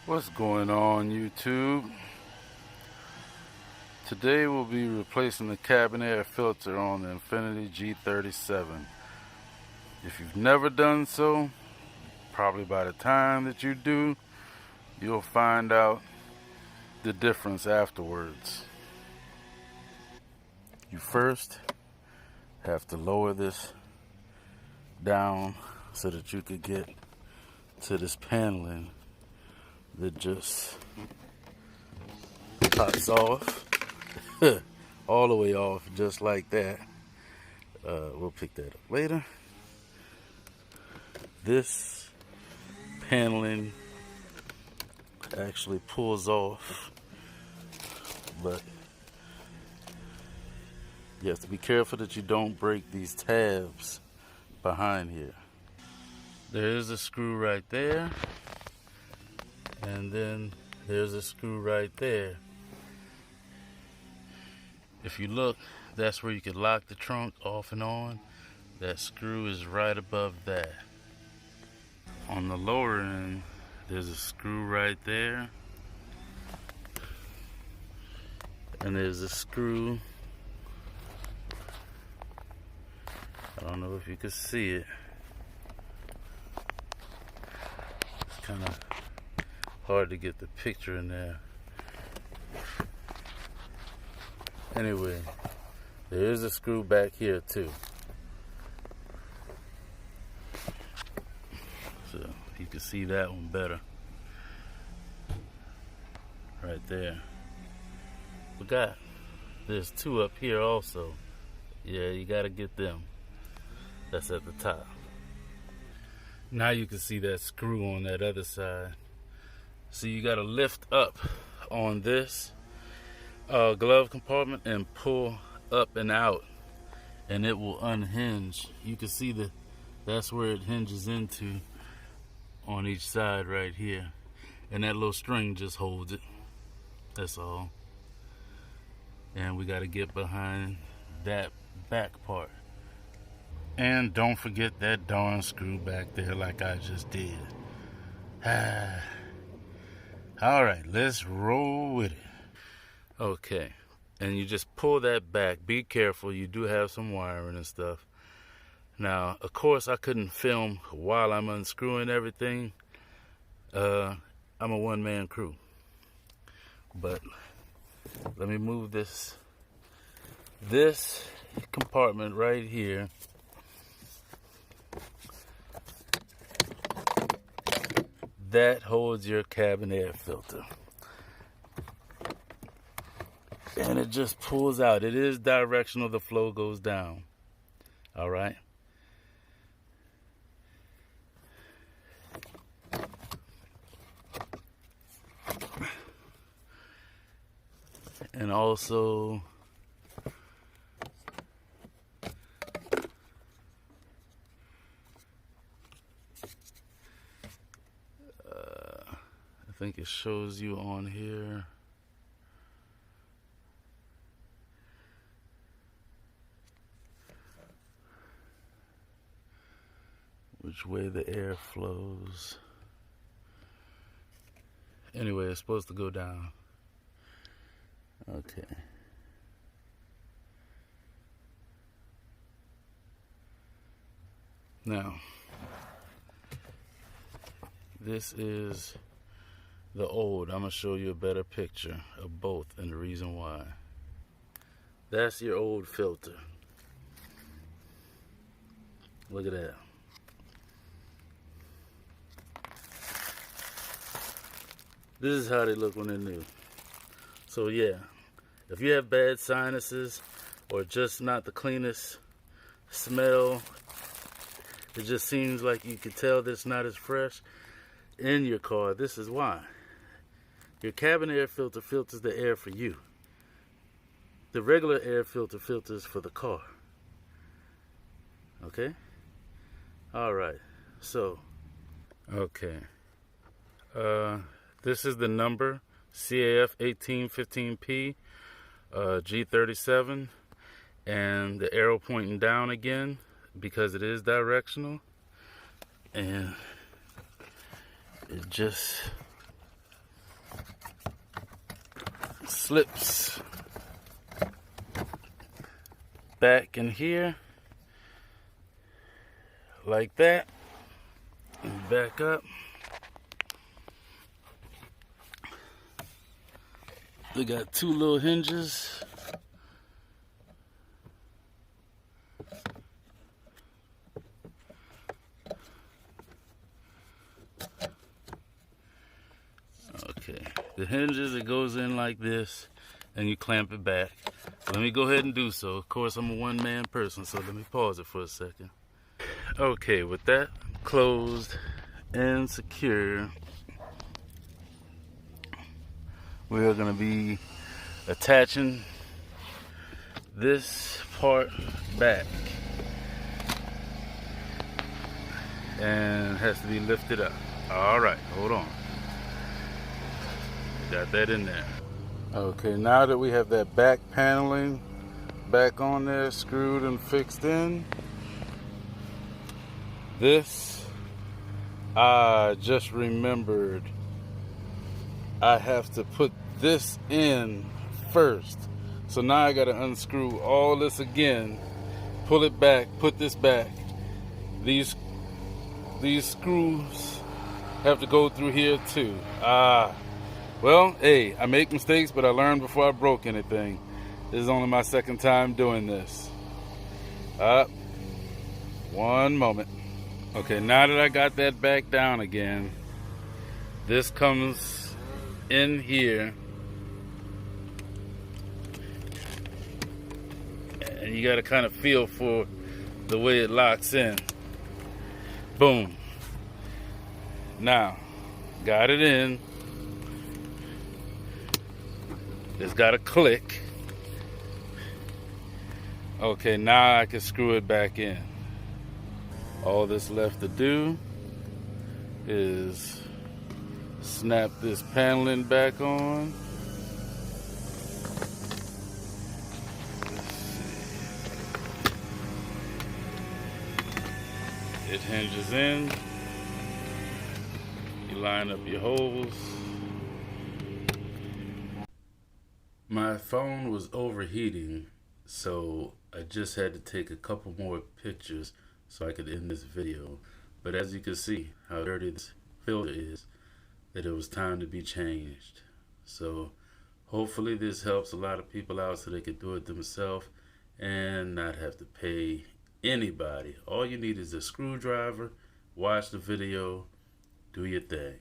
What's going on, YouTube? Today we'll be replacing the cabin air filter on the Infinity G37. If you've never done so, probably by the time that you do, you'll find out the difference afterwards. You first have to lower this down so that you could get to this paneling that just pops off all the way off, just like that. We'll pick that up later. This paneling actually pulls off, but you have to be careful that you don't break these tabs behind here. There is a screw right there, and then there's a screw right there. If you look, that's where you can lock the trunk off and on. That screw is right above that. On the lower end, there's a screw right there, and there's a screw. I don't know if you can see it. It's kind of hard to get the picture in there. Anyway, there is a screw back here too. So you can see that one better. Right there. There's two up here also. Yeah, you gotta get them. That's at the top. Now you can see that screw on that other side. So you gotta lift up on this glove compartment and pull up and out, and it will unhinge. You can see that's where it hinges into on each side right here, and that little string just holds it. That's all. And we got to get behind that back part, and don't forget that darn screw back there like I just did. All right, let's roll with it. Okay, and you just pull that back. Be careful, you do have some wiring and stuff. Now, of course, I couldn't film while I'm unscrewing everything. I'm a one-man crew. But let me move this compartment right here. That holds your cabin air filter. And it just pulls out. It is directional. The flow goes down. All right. And also, I think it shows you on here. Which way the air flows. Anyway, it's supposed to go down. Okay. Now, this is the old. I'm going to show you a better picture of both and the reason why. That's your old filter. Look at that. This is how they look when they're new. So yeah, if you have bad sinuses or just not the cleanest smell, it just seems like you can tell that it's not as fresh in your car, this is why. Your cabin air filter filters the air for you. The regular air filter filters for the car. Okay? Alright, so, okay. This is the number, CAF 1815P, G37, and the arrow pointing down again because it is directional, and it just slips back in here like that, and back up. They got two little hinges. Okay, the hinges, it goes in like this, and you clamp it back. Let me go ahead and do so. Of course, I'm a one-man person, so let me pause it for a second. Okay, with that closed and secure, we are going to be attaching this part back, and it has to be lifted up. All right, hold on. Got that in there. Okay, now that we have that back paneling back on there, screwed and fixed in, this, I just remembered I have to put this in first. So now I got to unscrew all this again, pull it back, put this back. These screws have to go through here too. Well, hey, I make mistakes, but I learned before I broke anything. This is only my second time doing this. One moment. Okay, now that I got that back down again, this comes in here. And you got to kind of feel for the way it locks in. Boom. Now, got it in. It's got a click. Okay, now I can screw it back in. All that's left to do is snap this paneling back on. It hinges in. You line up your holes. My phone was overheating, so I just had to take a couple more pictures so I could end this video. But as you can see how dirty this filter is, that it was time to be changed. So hopefully this helps a lot of people out so they can do it themselves and not have to pay anybody. All you need is a screwdriver, watch the video, do your thing.